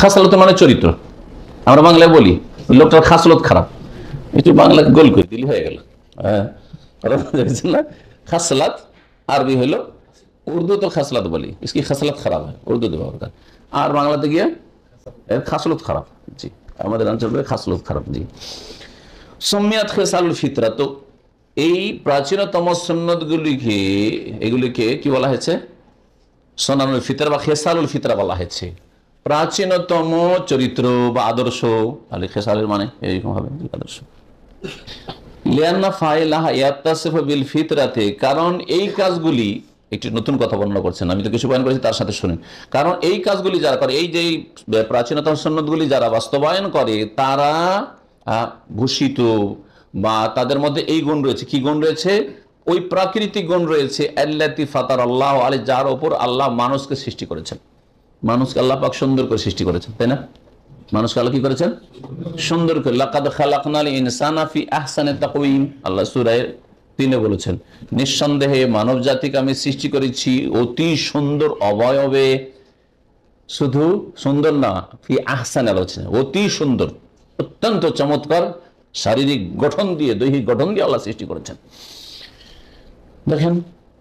খাসলত মানে চরিত্র, আমরা বাংলায় বলি লোকটার খাসলত খারাপ, একটু বাংলা গোল করে দিলি হয়ে গেল। হ্যাঁ, না, খাসলাত আরবি হলো, উর্দু তো খাসলাত বলি, इसकी খাসলাত খারাপ হয় উর্দু দেওয়া, আর বাংলাতে গিয়ে এর খাসলত খারাপ। জি, আমাদের অঞ্চলে খাসলত খারাপ। জি, সুম্মিয়াত খেসালুল ফিতরা। তো এই প্রাচীনতম সুন্নতগুলিকে, এগুলিকে কি বলা হয়েছে? সুনানুল ফিতরা বা খেসালুল ফিতরা বলা হয়েছে, প্রাচীনতম চরিত্র বা আদর্শ। তাহলে খেসালের মানে এইরকম হবে আদর্শ। লিআন্না ফাইলাহা ইয়াত্তাসিফু বিল ফিতরাতে, কারণ এই কাজগুলি, একটি নতুন কথা বর্ণনা করছেন, আমি তো কিছু বয়ান করেছি তার সাথে শুনুন। কারণ এই কাজগুলি যারা করে, এই যে প্রাচীনতম সুন্নতগুলি যারা বাস্তবায়ন করে, তারা ভূষিত বা তাদের মধ্যে এই গুণ রয়েছে। কি গুণ রয়েছে? ওই প্রাকৃতিক গুণ রয়েছে, আল্লাতী ফাতার আল্লাহ আলাইহি, যার উপর আল্লাহ মানুষকে সৃষ্টি করেছেন। মানুষকে আল্লাহ পাক সুন্দর করে সৃষ্টি করেছেন, তাই না? মানুষকে আল্লাহ কি করেছেন? সুন্দর করে। লাকাদ খালাকনাল ইনসানা ফি আহসানি তাকওয়িম, আল্লাহ সূরা 3 বলেছেন, নিঃসন্দেহে মানব জাতিকে আমি সৃষ্টি করেছি অতি সুন্দর অবয়বে। শুধু সুন্দর না, ফি আহসানি বলেছেন, অতি সুন্দর, অত্যন্ত চমৎকার শারীরিক গঠন দিয়ে, দৈহিক গঠন দিয়ে আল্লাহ সৃষ্টি করেছেন। দেখেন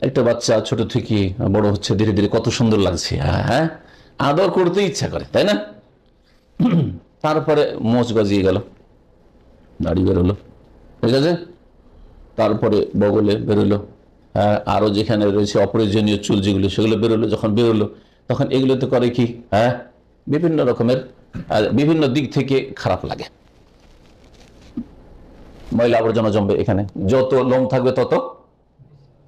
একটা বাচ্চা ছোট থেকে বড় হচ্ছে, ধীরে ধীরে কত সুন্দর লাগছে। হ্যাঁ, আদর করতে ইচ্ছা করে, তাই না? তারপরে মোচ গজিয়ে গেল, দাড়ি বেরোলো, ঠিক আছে, তারপরে বগলে বেরোলো, হ্যাঁ, আরো যেখানে রয়েছে অপ্রয়োজনীয় চুল যেগুলো, সেগুলো বেরোলো। যখন বেরোলো তখন এগুলোতে করে কি, হ্যাঁ, বিভিন্ন রকমের বিভিন্ন দিক থেকে খারাপ লাগে। ময়লা আবর্জনা জমবে, এখানে যত লোম থাকবে তত,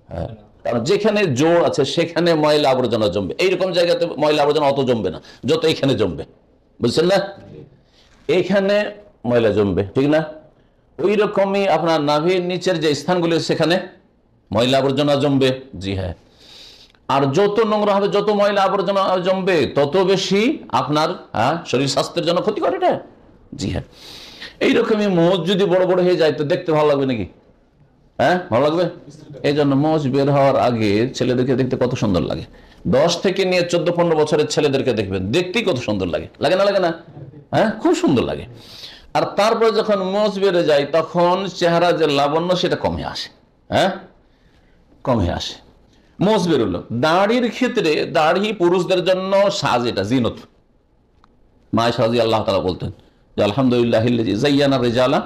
হ্যাঁ, কারণ যেখানে জোর আছে সেখানে ময়লা আবর্জনা জমবে। এইরকম জায়গাতে ময়লা আবর্জনা অত জমবে না যত এখানে জমবে, বুঝছেন না? এখানে ময়লা জমবে, ঠিক না? ওই রকমই আপনার নাভির নিচের যে স্থানগুলো, সেখানে ময়লা আবর্জনা জমবে। জি হ্যাঁ, আর যত নোংরা হবে, যত ময়লা আবর্জনা জমবে, তত বেশি আপনার শরীর স্বাস্থ্যের জন্য ক্ষতিকর এটা। জি হ্যাঁ, এইরকমই মোজ যদি বড় বড় হয়ে যায় তো দেখতে ভালো লাগবে নাকি? হ্যাঁ, ভালো লাগবে। এই জন্য মোজ বের হওয়ার আগে ছেলেদেরকে দেখতে কত সুন্দর লাগে। 10 থেকে নিয়ে 14-15 বছরের ছেলেদেরকে দেখবেন, দেখতেই কত সুন্দর লাগে, লাগে না? লাগে না? হ্যাঁ, খুব সুন্দর লাগে। আর তারপরে যখন মোচ বেড়ে যায়, তখন চেহারা যে লাবণ্য সেটা কমে আসে। হ্যাঁ, কমে আসে। মোচ বেরোলো। দাড়ির ক্ষেত্রে, দাড়ি পুরুষদের জন্য সাজ, এটা জিনত। মা আয়েশা রাদিয়াল্লাহু তাআলা বলতেন যে আলহামদুলিল্লাহিল্লাযী যায়্যানা রিজালা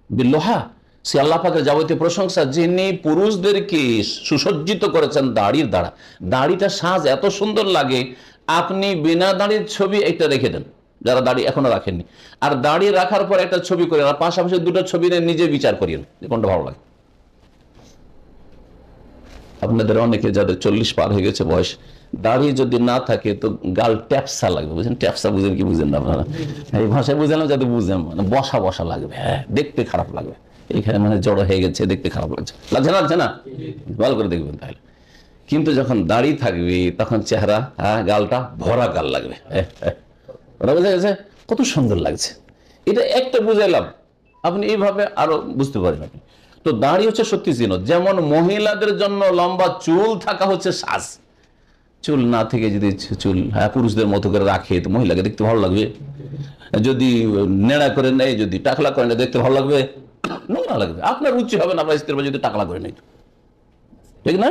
বিল্লোহা, সে আল্লাহ পাকের যাবতীয় প্রশংসা যিনি পুরুষদেরকে সুসজ্জিত করেছেন দাড়ির দ্বারা। দাড়িটা সাজ এত সুন্দর লাগে, আপনি বিনা দাড়ির ছবি একটা রেখে দেন, যারা দাড়ি এখনো রাখেননি, আর দাড়ি রাখার পর একটা ছবি করেন, আর পাশাপাশি দুটো ছবি নিজে বিচার করিয়েন যে কোনটা ভালো লাগে। আপনাদের অনেকে যাদের 40 পার হয়ে গেছে বয়স, দাড়ি যদি না থাকে তো গাল ট্যাপসা লাগবে, বুঝেন? ট্যাপসা বুঝেন কি বুঝেন না আপনারা? এই ভাষায় বুঝলাম যাতে বুঝেন, মানে বসা বসা লাগবে, হ্যাঁ, দেখতে খারাপ লাগবে। এখানে মানে জড়ো হয়ে গেছে, দেখতে খারাপ লাগছে, লাগছে না? লাগছে না? ভালো করে দেখবেন তাহলে। কিন্তু যখন দাড়ি থাকবে তখন চেহারা, হ্যাঁ, গালটা ভরা গাল লাগবে। বুঝা গেছে? কত সুন্দর লাগছে। এটা একটা বুঝাইলাম, আপনি এইভাবে আরো বুঝতে পারেন আপনি। তো দাড়ি হচ্ছে সত্যি জিনত। যেমন মহিলাদের জন্য লম্বা চুল থাকা হচ্ছে সাজ। চুল না থেকে যদি চুল, হ্যাঁ, পুরুষদের মতো করে রাখে তো মহিলাকে দেখতে ভালো লাগবে। যদি নেড়া করে নেয়, যদি টাকলা করে নেয়, দেখতে ভালো লাগবে? নোংরা লাগবে। আপনার রুচি হবে না আপনার স্ত্রীর যদি টাকলা করে নেয়, ঠিক না?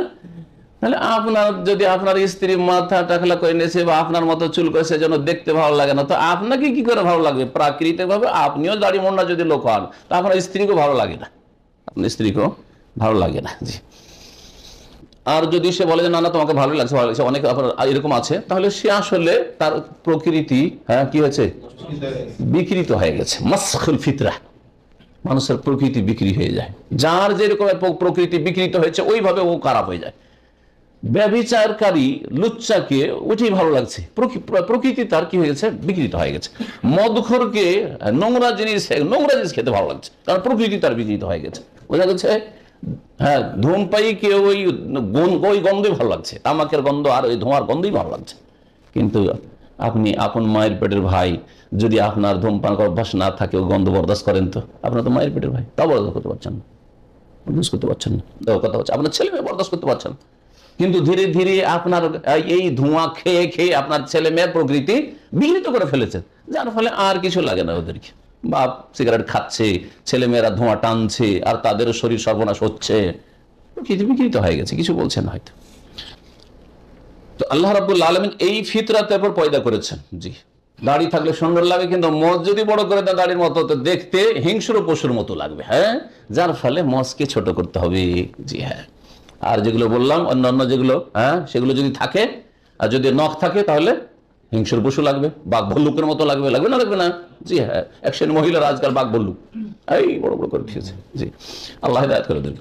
তাহলে আপনার যদি আপনার স্ত্রী মাথা টাকলা করে নিয়েছে বা আপনার মতো চুল করেছে, সেজন্য দেখতে ভালো লাগে না, তো আপনাকে কি করে ভালো লাগবে? প্রাকৃতিক ভাবে আপনিও দাড়ি মোড়া যদি লোক হন, তো আপনার স্ত্রীকেও ভালো লাগে না, আপনার স্ত্রীকেও ভালো লাগে না। জি। আর যদি সে বলে যে না না তোমাকে ভালো লাগছে, ভালো লাগছে, অনেক এরকম আছে, তাহলে সে আসলে তার প্রকৃতি, হ্যাঁ, কি হয়েছে? বিকৃত হয়ে গেছে। মাসখুল ফিতরা, মানুষের প্রকৃতি বিক্রি হয়ে যায়। যার যেরকম প্রকৃতি বিকৃত হয়েছে ওইভাবে ও খারাপ হয়ে যায়। ব্যভিচারকারী লুচ্চাকে ওইটাই ভালো লাগছে, প্রকৃতি তার কি হয়ে গেছে? বিকৃত হয়ে গেছে। মদখোরকে নোংরা জিনিস খেতে ভালো লাগছে, কারণ প্রকৃতি তার বিকৃত হয়ে গেছে, বোঝা গেছে? হ্যাঁ, ধূমপায়ীকে ওই গন্ধই ভালো লাগছে, তামাকের গন্ধ আর ওই ধোঁয়ার গন্ধই ভালো লাগছে। কিন্তু আপনি আপন মায়ের পেটের ভাই, যদি আপনার ধূমপান করার অভ্যাস না থাকে, গন্ধ বরদাস্ত করেন, তো আপনার তো মায়ের পেটের ভাই, তা বরদাস্ত করতে পারছেন না, বরদাস্ত করতে পারছেন না। কথা হচ্ছে আপনার ছেলে মেয়ে বরদাস্ত করতে পারছেন না। কিন্তু ধীরে ধীরে আপনার এই ধোঁয়া খেয়ে খেয়ে আপনার ছেলে মেয়ের প্রকৃতি বিঘ্নিত করে ফেলেছে, যার ফলে আর কিছু লাগে না ওদেরকে। বাপ সিগারেট খাচ্ছে, ছেলে মেয়েরা ধোঁয়া টানছে, আর তাদের শরীর সর্বনাশ হচ্ছে, প্রকৃতি বিঘ্নিত হয়ে গেছে, কিছু বলছেন হয়তো। তো আল্লাহ রাব্বুল আলামিন এই ফিতরাতের উপর পয়দা করেছেন। জি, দাড়ি থাকলে সুন্দর লাগে, কিন্তু মজ যদি বড় করে দেয় দাড়ির মতো, তো দেখতে হিংস্র পশুর মতো লাগবে। হ্যাঁ, যার ফলে মজকে ছোট করতে হবে। জি হ্যাঁ। আর যেগুলো বললাম অন্যান্য যেগুলো, হ্যাঁ, সেগুলো যদি থাকে, আর যদি নখ থাকে, তাহলে হিংস্র পশু লাগবে, বাঘ ভল্লুকের মতো লাগবে। লাগবে না? লাগবে না? জি হ্যাঁ। এক শ্রেণীর মহিলারা আজকাল বাঘ ভল্লুক এই বড় বড় করে খেয়েছে। জি, আল্লাহ হিদায়াত করে দেন।